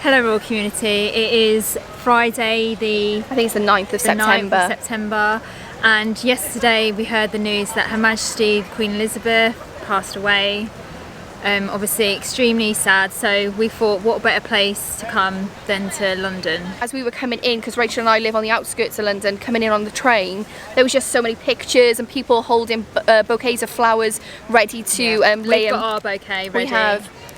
Hello Royal Community, it is Friday I think it's the 9th of September, and yesterday we heard the news that Her Majesty Queen Elizabeth passed away. Obviously extremely sad, so we thought what better place to come than to London. As we were coming in, because Rachel and I live on the outskirts of London, coming in on the train, there was just so many pictures and people holding bouquets of flowers ready to lay them. We've got our bouquet ready.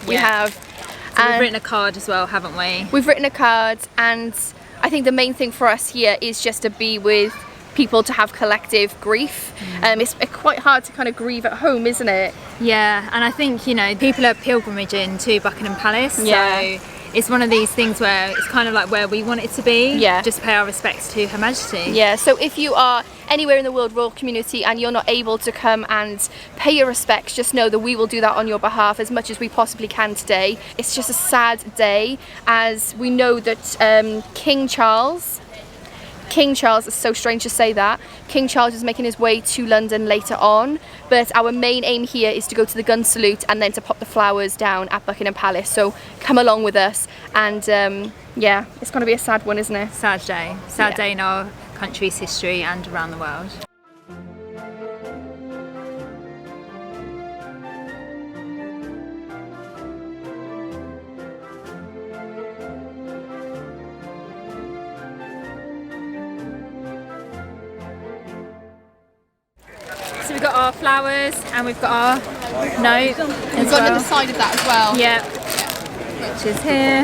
We have. So we've written a card as well, haven't we? We've written a card, and I think the main thing for us here is just to be with people, to have collective grief. It's quite hard to kind of grieve at home, isn't it? Yeah, and I think, you know, people are pilgrimaging to Buckingham Palace, so it's one of these things where it's kind of like where we want it to be, just pay our respects to Her Majesty. Yeah, so if you are anywhere in the world, Royal Community, and you're not able to come and pay your respects, just know that we will do that on your behalf as much as we possibly can today. It's just a sad day, as we know that King Charles, it's so strange to say that, King Charles is making his way to London later on, but our main aim here is to go to the gun salute and then to pop the flowers down at Buckingham Palace. So come along with us, and yeah, it's going to be a sad one, isn't it? Sad day. Sad day in our country's history and around the world. So we've got our flowers and we've got our note. We've got them beside of that as well. Yeah. Which is here.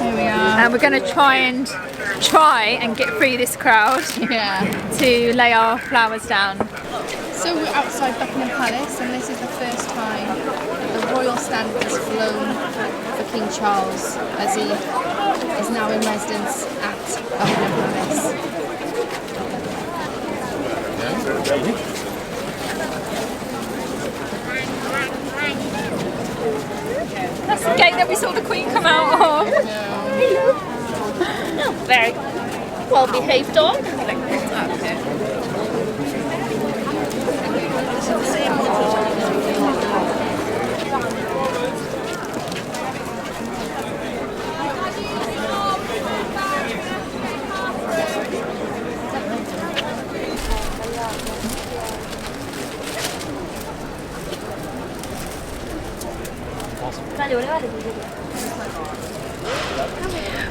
Here we are. And we're going to try and get through this crowd to lay our flowers down. So we're outside Buckingham Palace, and this is the first time the royal standard has flown for King Charles, as he is now in residence at Buckingham Palace. That's the gate that we saw the Queen come out of. Very well behaved dog.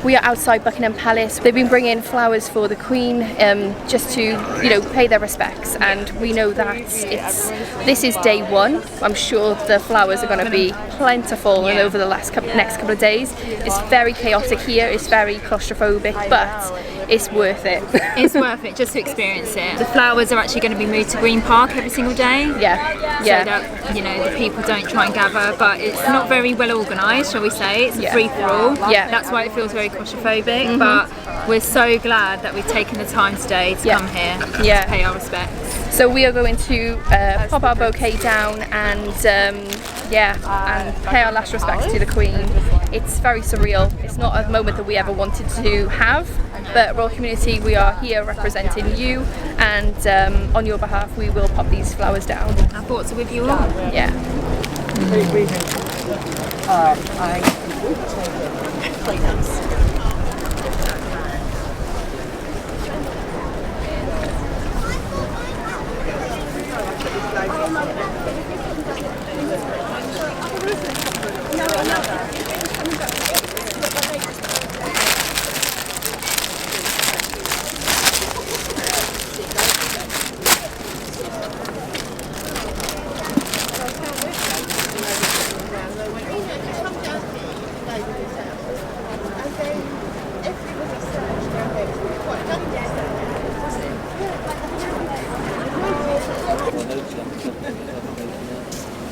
We are outside Buckingham Palace. They've been bringing flowers for the Queen, just to, you know, pay their respects, and we know that this is day one. I'm sure the flowers are going to be plentiful over the next couple of days. It's very chaotic here, it's very claustrophobic, but it's worth it. It's worth it just to experience it. The flowers are actually going to be moved to Green Park every single day. So that, you know, the people don't try and gather, but it's not very well organised, shall we say. It's a free-for-all. That's why it feels very claustrophobic, but we're so glad that we've taken the time today to come here to pay our respects. So we are going to pop our bouquet down and and pay our last respects to the Queen. It's very surreal. It's not a moment that we ever wanted to have, but Royal Community, we are here representing you, and on your behalf we will pop these flowers down. Our thoughts are with you all. Yeah.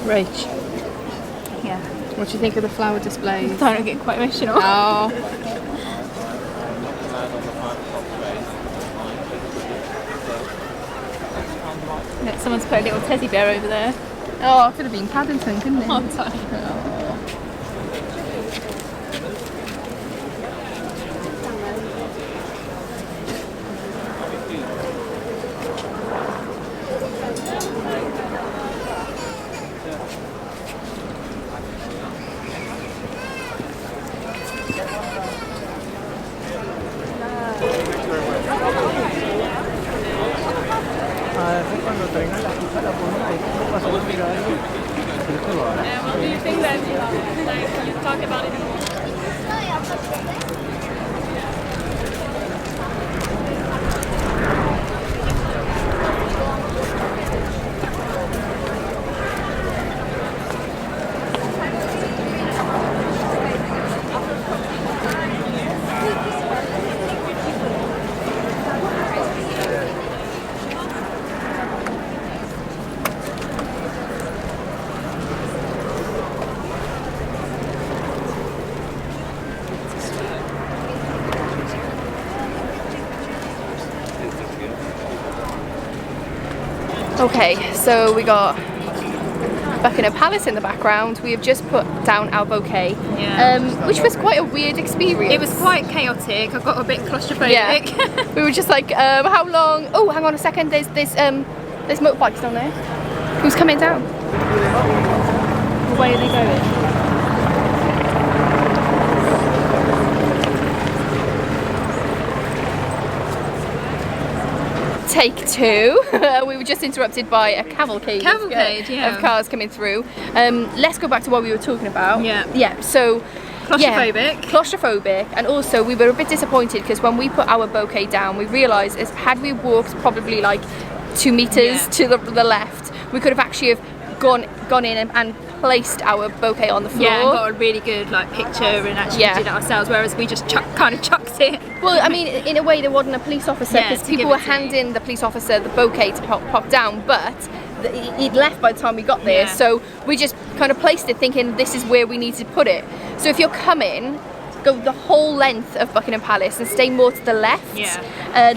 Rach. Yeah. What do you think of the flower displays? Don't get quite emotional. Oh. Look, someone's put a little teddy bear over there. Oh, it could have been Paddington, couldn't it? Oh, sorry. Cuando tenga la cita la podemos pasar a mirar. Well, do you think that like you talk about it more? Okay, so we got Buckingham Palace in the background. We have just put down our bouquet, which was quite a weird experience. It was quite chaotic. I got a bit claustrophobic. Yeah. We were just like, how long? Oh, hang on a second. There's motorbikes down there. Who's coming down? Where are they going? Take two. We were just interrupted by a cavalcade Yeah. of cars coming through. Let's go back to what we were talking about. Yeah. So Claustrophobic. Claustrophobic, and also we were a bit disappointed because when we put our bouquet down, we realised is had we walked probably like 2 meters to the left, we could have actually have gone in and placed our bouquet on the floor. Yeah, and got a really good like picture and actually did it ourselves, whereas we just kind of chucked it. Well, I mean, in a way there wasn't a police officer because people were handing the police officer the bouquet to pop down, but he'd left by the time we got there, so we just kind of placed it thinking this is where we need to put it. So if you're coming, go the whole length of Buckingham Palace and stay more to the left.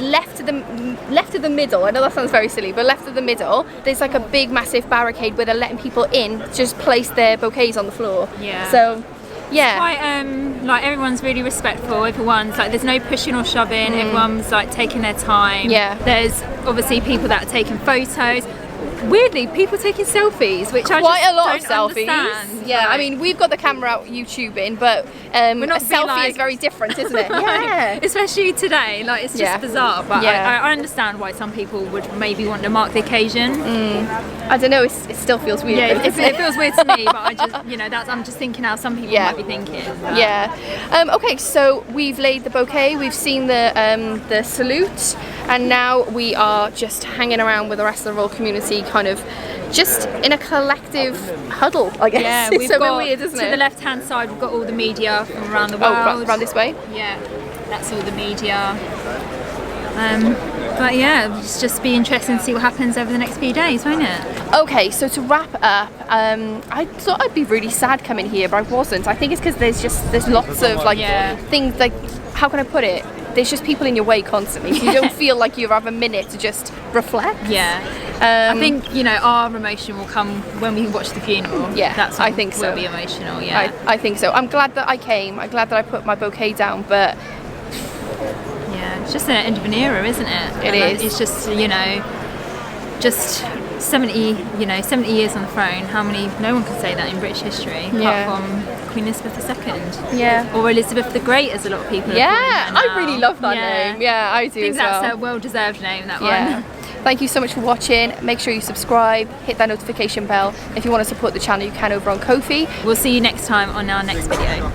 Left to the middle. I know that sounds very silly, but left of the middle, there's like a big massive barricade where they're letting people in, just place their bouquets on the floor. Yeah. So yeah. It's quite like everyone's really respectful. Everyone's like, there's no pushing or shoving. Everyone's like taking their time. Yeah. There's obviously people that are taking photos. Weirdly, people taking selfies, which I quite just a lot of don't selfies. understand. Yeah, Like, I mean, we've got the camera out YouTubing, but a not selfie like- is very different, isn't it? Right. Especially today, like it's just bizarre. But I understand why some people would maybe want to mark the occasion. I don't know. It still feels weird. Yeah, though, it feels weird to me, but I just, I'm just thinking how some people might be thinking. But. Yeah. Okay, so we've laid the bouquet, we've seen the salute, and now we are just hanging around with the rest of the royal community, kind of just in a collective huddle, I guess. Yeah, It's we've so got weird, isn't to it? the left-hand side. We've got all the media from around the world. Oh, around this way. Yeah, that's all the media. But yeah, it's just be interesting to see what happens over the next few days, won't it? Okay, so to wrap up, I thought I'd be really sad coming here, but I wasn't. I think it's because there's lots of like things, like, how can I put it? There's just people in your way constantly, so you don't feel like you have a minute to just reflect. Yeah. I think our emotion will come when we watch the funeral. Yeah, that's when I think so. We'll be emotional. Yeah. I think so. I'm glad that I came. I'm glad that I put my bouquet down, but yeah, it's just the end of an era, isn't it? It is. It's just just 70 years on the throne. How many? No one can say that in British history, apart from Queen Elizabeth II. Yeah. Or Elizabeth the Great, as a lot of people are calling her now. I really love that name. Yeah, I do I think as well. that's a well-deserved name, that Yeah. one. Thank you so much for watching. Make sure you subscribe, hit that notification bell. If you want to support the channel, you can over on Ko-fi. We'll see you next time on our next video.